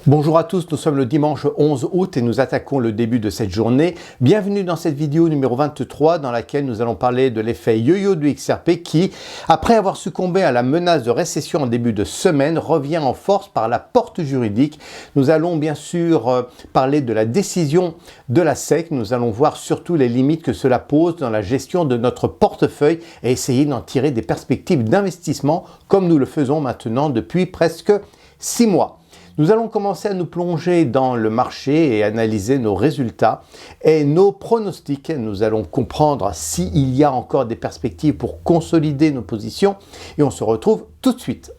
Bonjour à tous, nous sommes le dimanche 11 août et nous attaquons le début de cette journée. Bienvenue dans cette vidéo numéro 23 dans laquelle nous allons parler de l'effet yo-yo du XRP qui, après avoir succombé à la menace de récession en début de semaine, revient en force par la porte juridique. Nous allons bien sûr parler de la décision de la SEC. Nous allons voir surtout les limites que cela pose dans la gestion de notre portefeuille et essayer d'en tirer des perspectives d'investissement comme nous le faisons maintenant depuis presque 6 mois. Nous allons commencer à nous plonger dans le marché et analyser nos résultats et nos pronostics. Nous allons comprendre s'il y a encore des perspectives pour consolider nos positions et on se retrouve tout de suite.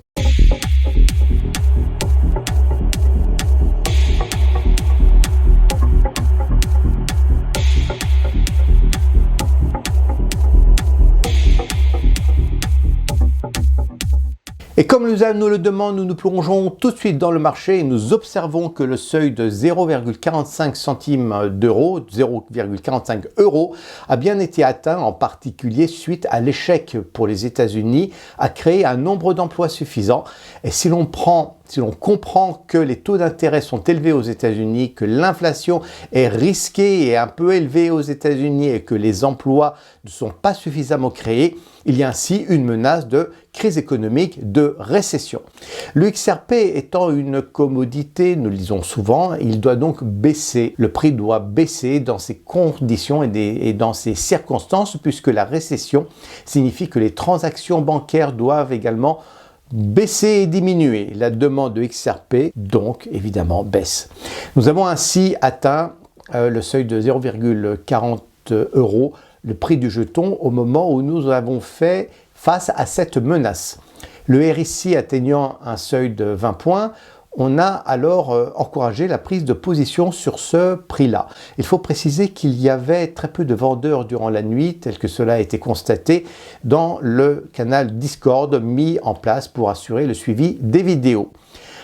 Et comme nous le demande, nous nous plongeons tout de suite dans le marché et nous observons que le seuil de 0,45 centimes d'euros, 0,45 euros, a bien été atteint, en particulier suite à l'échec pour les États-Unis à créer un nombre d'emplois suffisant. Et si l'on comprend que les taux d'intérêt sont élevés aux États-Unis, que l'inflation est risquée et un peu élevée aux États-Unis et que les emplois ne sont pas suffisamment créés, il y a ainsi une menace de crise économique, de récession. Le XRP étant une commodité, nous le disons souvent, il doit donc baisser. Le prix doit baisser dans ces conditions et dans ces circonstances puisque la récession signifie que les transactions bancaires doivent également baisser et diminuer. La demande de XRP, donc, évidemment, baisse. Nous avons ainsi atteint le seuil de 0,40 euros, le prix du jeton, au moment où nous avons fait face à cette menace. Le RSI atteignant un seuil de 20 points, on a alors encouragé la prise de position sur ce prix-là. Il faut préciser qu'il y avait très peu de vendeurs durant la nuit, tel que cela a été constaté dans le canal Discord mis en place pour assurer le suivi des vidéos.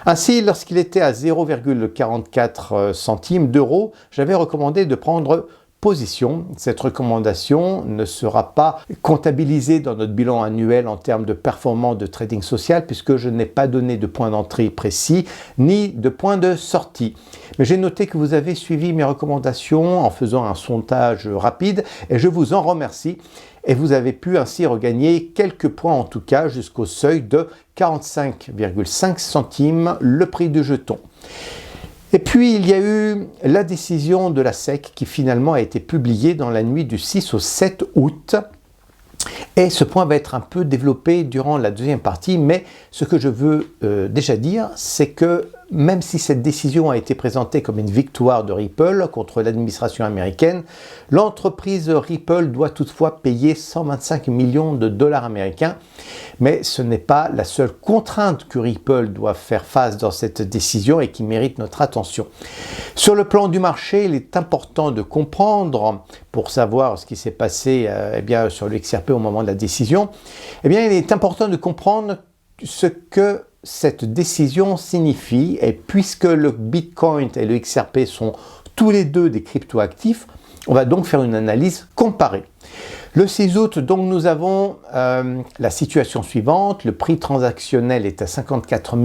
Ainsi, lorsqu'il était à 0,44 centimes d'euros, j'avais recommandé de prendre position. Cette recommandation ne sera pas comptabilisée dans notre bilan annuel en termes de performance de trading social puisque je n'ai pas donné de point d'entrée précis ni de point de sortie. Mais j'ai noté que vous avez suivi mes recommandations en faisant un sondage rapide et je vous en remercie. Et vous avez pu ainsi regagner quelques points en tout cas jusqu'au seuil de 45,5 centimes le prix du jeton. Et puis, il y a eu la décision de la SEC qui finalement a été publiée dans la nuit du 6 au 7 août. Et ce point va être un peu développé durant la deuxième partie, mais ce que je veux déjà dire, c'est que même si cette décision a été présentée comme une victoire de Ripple contre l'administration américaine, l'entreprise Ripple doit toutefois payer 125 millions de dollars américains. Mais ce n'est pas la seule contrainte que Ripple doit faire face dans cette décision et qui mérite notre attention. Sur le plan du marché, il est important de comprendre, pour savoir ce qui s'est passé sur le XRP au moment de la décision, il est important de comprendre ce que cette décision signifie. Et puisque le Bitcoin et le XRP sont tous les deux des cryptoactifs, on va donc faire une analyse comparée. Le 6 août, donc, nous avons la situation suivante. Le prix transactionnel est à 54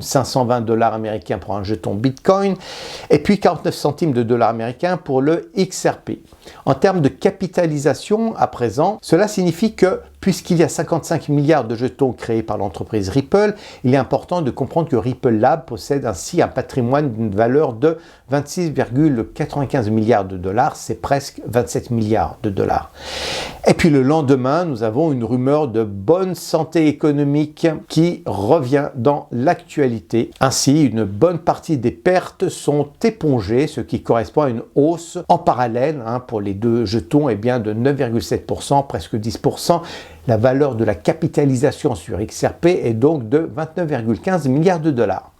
520 dollars américains pour un jeton Bitcoin et puis 49 centimes de dollars américains pour le XRP. En termes de capitalisation, à présent, cela signifie que puisqu'il y a 55 milliards de jetons créés par l'entreprise Ripple, il est important de comprendre que Ripple Lab possède ainsi un patrimoine d'une valeur de 26,95 milliards de dollars, c'est presque 27 milliards de dollars. Et puis le lendemain, nous avons une rumeur de bonne santé économique qui revient dans l'actualité. Ainsi, une bonne partie des pertes sont épongées, ce qui correspond à une hausse en parallèle pour les deux jetons de 9,7%, presque 10%. La valeur de la capitalisation sur XRP est donc de 29,15 milliards de dollars.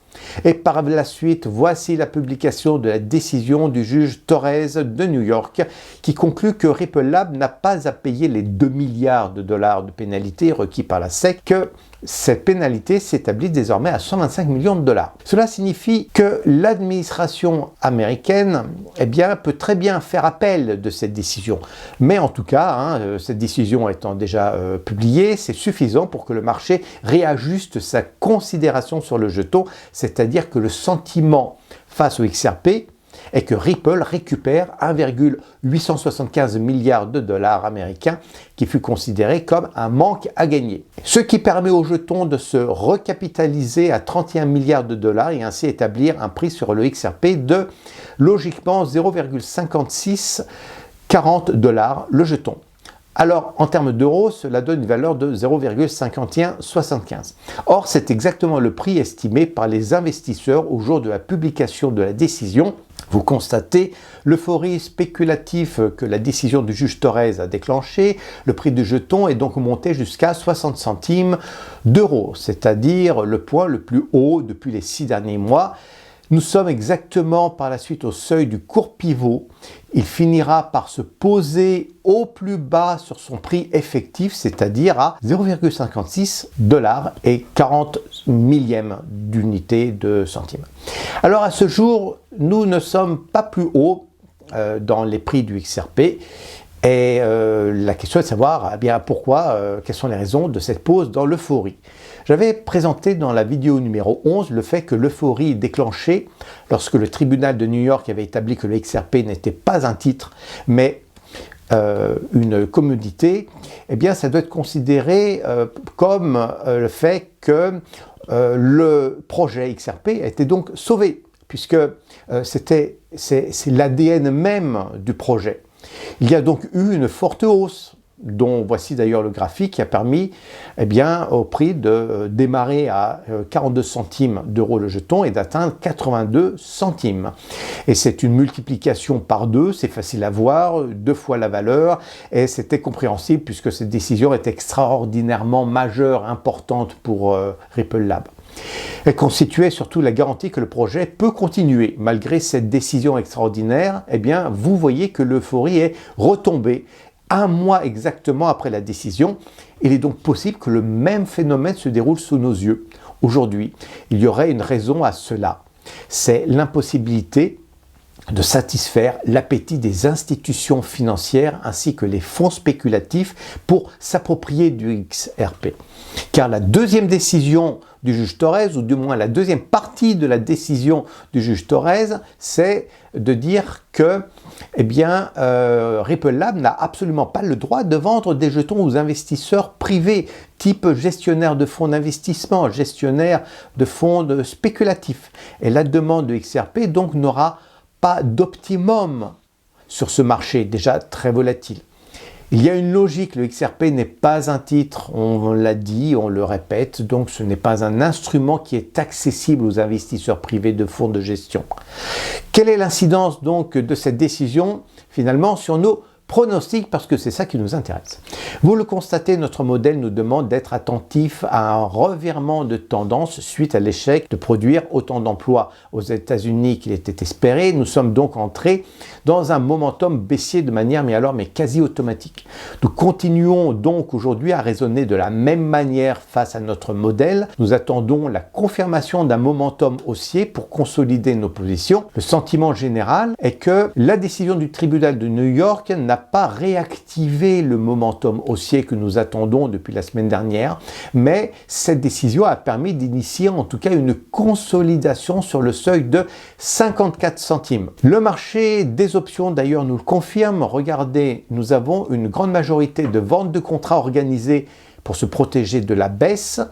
Et par la suite, voici la publication de la décision du juge Torres de New York qui conclut que Ripple Lab n'a pas à payer les 2 milliards de dollars de pénalité requis par la SEC, que Cette pénalité s'établit désormais à 125 millions de dollars. Cela signifie que l'administration américaine peut très bien faire appel de cette décision. Mais en tout cas, cette décision étant déjà publiée, c'est suffisant pour que le marché réajuste sa considération sur le jeton, c'est-à-dire que le sentiment face au XRP est que Ripple récupère 1,875 milliards de dollars américains qui fut considéré comme un manque à gagner. Ce qui permet au jeton de se recapitaliser à 31 milliards de dollars et ainsi établir un prix sur le XRP de logiquement 0,5640 dollars le jeton. Alors, en termes d'euros, cela donne une valeur de 0,5175. Or, c'est exactement le prix estimé par les investisseurs au jour de la publication de la décision. Vous constatez l'euphorie spéculative que la décision du juge Torres a déclenchée. Le prix du jeton est donc monté jusqu'à 60 centimes d'euros, c'est-à-dire le point le plus haut depuis les 6 derniers mois. Nous sommes exactement par la suite au seuil du court pivot. Il finira par se poser au plus bas sur son prix effectif, c'est-à-dire à 0,56 dollars et 40 millièmes d'unité de centime. Alors à ce jour, nous ne sommes pas plus haut dans les prix du XRP. Et la question est de savoir pourquoi, quelles sont les raisons de cette pause dans l'euphorie. J'avais présenté dans la vidéo numéro 11 le fait que l'euphorie est déclenchée lorsque le tribunal de New York avait établi que le XRP n'était pas un titre, mais une commodité. Ça doit être considéré comme le fait que le projet XRP a été donc sauvé, puisque c'est l'ADN même du projet. Il y a donc eu une forte hausse, dont voici d'ailleurs le graphique qui a permis au prix de démarrer à 42 centimes d'euros le jeton et d'atteindre 82 centimes. Et c'est une multiplication par 2, c'est facile à voir, 2 fois la valeur, et c'était compréhensible puisque cette décision est extraordinairement majeure, importante pour Ripple Lab. Elle constituait surtout la garantie que le projet peut continuer. Malgré cette décision extraordinaire, vous voyez que l'euphorie est retombée. Un mois exactement après la décision, il est donc possible que le même phénomène se déroule sous nos yeux. Aujourd'hui, il y aurait une raison à cela. C'est l'impossibilité de satisfaire l'appétit des institutions financières ainsi que les fonds spéculatifs pour s'approprier du XRP. Car la deuxième décision du juge Torres, ou du moins la deuxième partie de la décision du juge Torres, c'est de dire que Ripple Lab n'a absolument pas le droit de vendre des jetons aux investisseurs privés, type gestionnaire de fonds d'investissement, gestionnaire de fonds spéculatifs. Et la demande de XRP donc n'aura pas d'optimum sur ce marché déjà très volatile. Il y a une logique, le XRP n'est pas un titre, on l'a dit, on le répète, donc ce n'est pas un instrument qui est accessible aux investisseurs privés de fonds de gestion. Quelle est l'incidence donc de cette décision finalement sur nos pronostics, parce que c'est ça qui nous intéresse. Vous le constatez, notre modèle nous demande d'être attentif à un revirement de tendance suite à l'échec de produire autant d'emplois aux États-Unis qu'il était espéré. Nous sommes donc entrés dans un momentum baissier de manière mais quasi automatique. Nous continuons donc aujourd'hui à raisonner de la même manière face à notre modèle. Nous attendons la confirmation d'un momentum haussier pour consolider nos positions. Le sentiment général est que la décision du tribunal de New York n'a pas réactivé le momentum haussier que nous attendons depuis la semaine dernière, mais cette décision a permis d'initier en tout cas une consolidation sur le seuil de 54 centimes. Le marché des options d'ailleurs nous le confirme. Regardez, nous avons une grande majorité de ventes de contrats organisées pour se protéger de la baisse,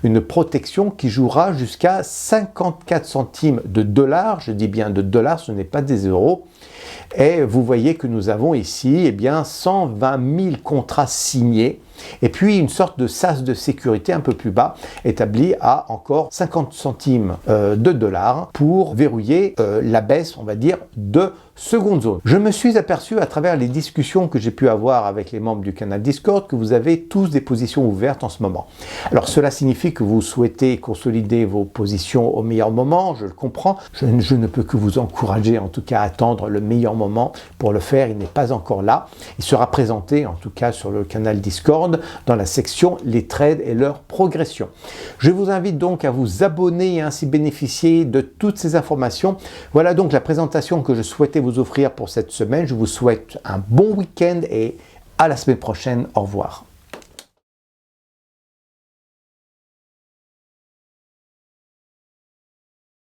une protection qui jouera jusqu'à 54 centimes de dollars, je dis bien de dollars, ce n'est pas des euros. Et vous voyez que nous avons ici 120 000 contrats signés et puis une sorte de sas de sécurité un peu plus bas établi à encore 50 centimes de dollars pour verrouiller la baisse, on va dire, de seconde zone. Je me suis aperçu à travers les discussions que j'ai pu avoir avec les membres du canal Discord que vous avez tous des positions ouvertes en ce moment. Alors cela signifie que vous souhaitez consolider vos positions au meilleur moment, je le comprends. Je ne peux que vous encourager en tout cas à attendre le meilleur moment pour le faire, il n'est pas encore là. Il sera présenté en tout cas sur le canal Discord. demande dans la section les trades et leur progression. Je vous invite donc à vous abonner et ainsi bénéficier de toutes ces informations. Voilà donc la présentation que je souhaitais vous offrir pour cette semaine. Je vous souhaite un bon week-end et à la semaine prochaine. Au revoir.